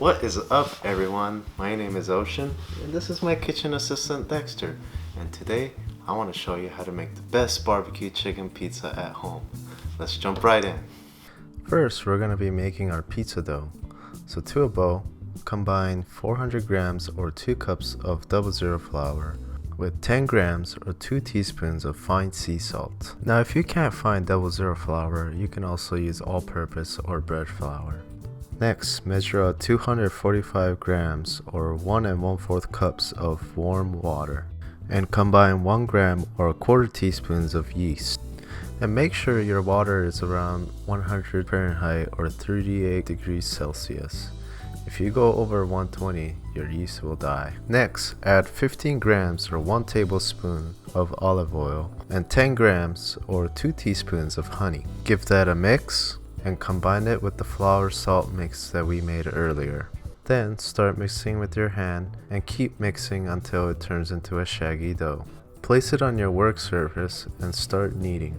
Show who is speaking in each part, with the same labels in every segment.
Speaker 1: What is up, everyone? My name is Ocean, and this is my kitchen assistant Dexter. And today, I want to show you how to make the best barbecue chicken pizza at home. Let's jump right in. First, we're going to be making our pizza dough. So to a bowl, combine 400 grams or 2 cups of 00 flour with 10 grams or 2 teaspoons of fine sea salt. Now, if you can't find 00 flour, you can also use all-purpose or bread flour. Next, measure out 245 grams or 1 1/4 cups of warm water and combine 1 gram or 1/4 teaspoons of yeast. And make sure your water is around 100 Fahrenheit or 38 degrees Celsius. If you go over 120, your yeast will die. Next, add 15 grams or 1 tablespoon of olive oil and 10 grams or 2 teaspoons of honey. Give that a mix and combine it with the flour salt mix that we made earlier. Then start mixing with your hand and keep mixing until it turns into a shaggy dough. Place it on your work surface and start kneading.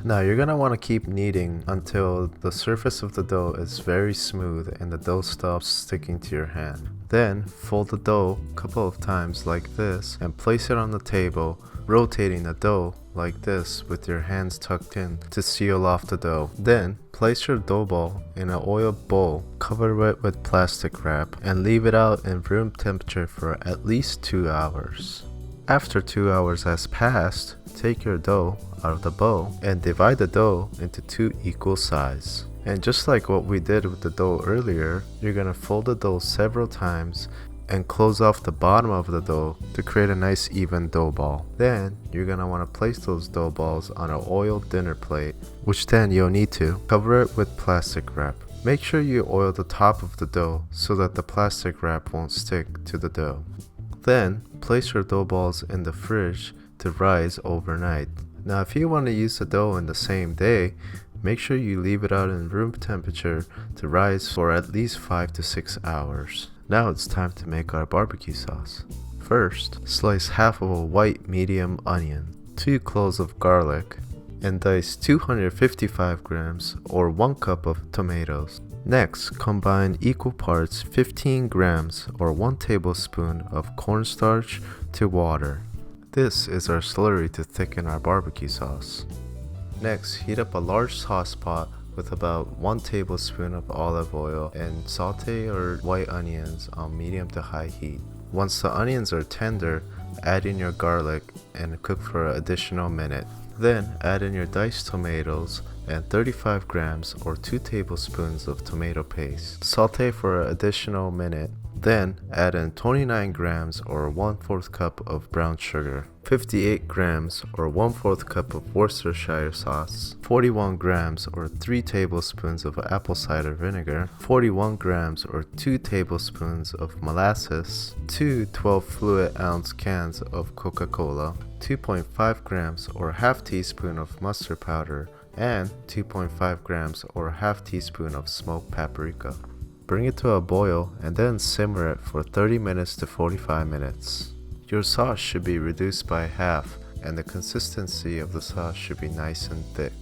Speaker 1: Now you're going to want to keep kneading until the surface of the dough is very smooth and the dough stops sticking to your hand. Then fold the dough a couple of times like this and place it on the table, rotating the dough like this with your hands tucked in to seal off the dough. Then place your dough ball in an oiled bowl, cover it with plastic wrap, and leave it out in room temperature for at least 2 hours. After 2 hours has passed, take your dough out of the bowl and divide the dough into 2 equal sizes. And just like what we did with the dough earlier, you're going to fold the dough several times and close off the bottom of the dough to create a nice even dough ball. Then you're going to want to place those dough balls on an oiled dinner plate, which then you'll need to cover it with plastic wrap. Make sure you oil the top of the dough so that the plastic wrap won't stick to the dough. Then place your dough balls in the fridge to rise overnight. Now if you want to use the dough in the same day, make sure you leave it out in room temperature to rise for at least 5 to 6 hours. Now it's time to make our barbecue sauce. First, slice half of a white medium onion, 2 cloves of garlic, and dice 255 grams or 1 cup of tomatoes. Next, combine equal parts 15 grams or 1 tablespoon of cornstarch to water. This is our slurry to thicken our barbecue sauce. Next, heat up a large sauce pot with about 1 tablespoon of olive oil and saute your white onions on medium to high heat. Once the onions are tender, add in your garlic and cook for an additional minute. Then add in your diced tomatoes and 35 grams or 2 tablespoons of tomato paste. Saute for an additional minute. Then add in 29 grams or 1/4 cup of brown sugar, 58 grams or 1/4 cup of Worcestershire sauce, 41 grams or 3 tablespoons of apple cider vinegar, 41 grams or 2 tablespoons of molasses, 2 12 fluid ounce cans of Coca-Cola, 2.5 grams or ½ teaspoon of mustard powder, and 2.5 grams or ½ teaspoon of smoked paprika. Bring it to a boil and then simmer it for 30 minutes to 45 minutes. Your sauce should be reduced by half and the consistency of the sauce should be nice and thick.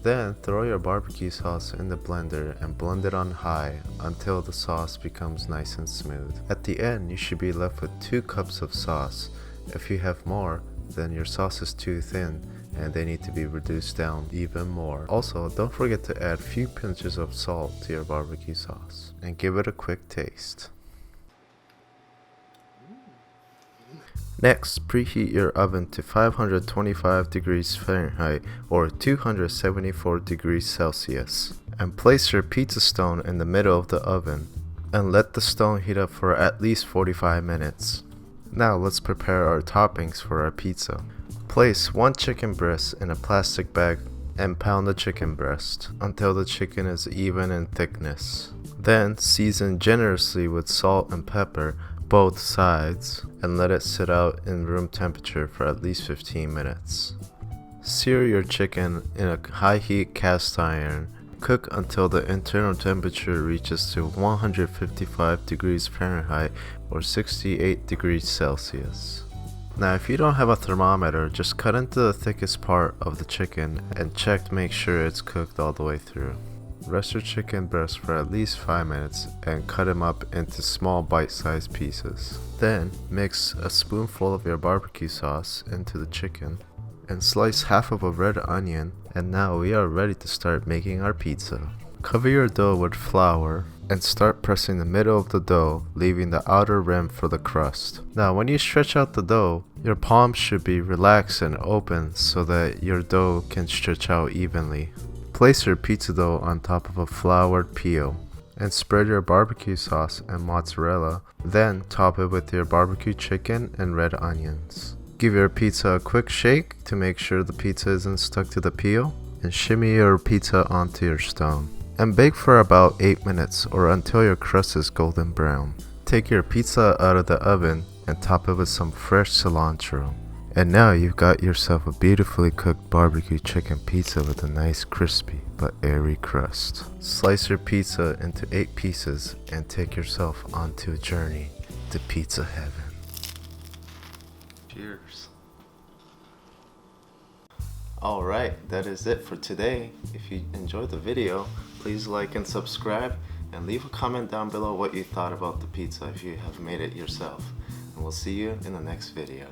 Speaker 1: Then throw your barbecue sauce in the blender and blend it on high until the sauce becomes nice and smooth. At the end, you should be left with 2 cups of sauce. If you have more, then your sauce is too thin and they need to be reduced down even more. Also, don't forget to add a few pinches of salt to your barbecue sauce and give it a quick taste. Next, preheat your oven to 525 degrees Fahrenheit or 274 degrees Celsius and place your pizza stone in the middle of the oven and let the stone heat up for at least 45 minutes. Now let's prepare our toppings for our pizza. Place 1 chicken breast in a plastic bag and pound the chicken breast until the chicken is even in thickness. Then season generously with salt and pepper both sides and let it sit out in room temperature for at least 15 minutes. Sear your chicken in a high heat cast iron. Cook until the internal temperature reaches to 155 degrees Fahrenheit or 68 degrees Celsius. Now if you don't have a thermometer, just cut into the thickest part of the chicken and check to make sure it's cooked all the way through. rest your chicken breast for at least 5 minutes and cut them up into small bite-sized pieces. Then mix a spoonful of your barbecue sauce into the chicken and slice half of a red onion, and now we are ready to start making our pizza. Cover your dough with flour and start pressing the middle of the dough, leaving the outer rim for the crust. Now when you stretch out the dough, your palms should be relaxed and open so that your dough can stretch out evenly. Place your pizza dough on top of a floured peel and spread your barbecue sauce and mozzarella, then top it with your barbecue chicken and red onions. Give your pizza a quick shake to make sure the pizza isn't stuck to the peel, and shimmy your pizza onto your stone. And bake for about 8 minutes or until your crust is golden brown. Take your pizza out of the oven and top it with some fresh cilantro. And now you've got yourself a beautifully cooked barbecue chicken pizza with a nice crispy but airy crust. Slice your pizza into 8 pieces and take yourself onto a journey to pizza heaven. Cheers. Alright, that is it for today. If you enjoyed the video, please like and subscribe, and leave a comment down below what you thought about the pizza if you have made it yourself. And we'll see you in the next video.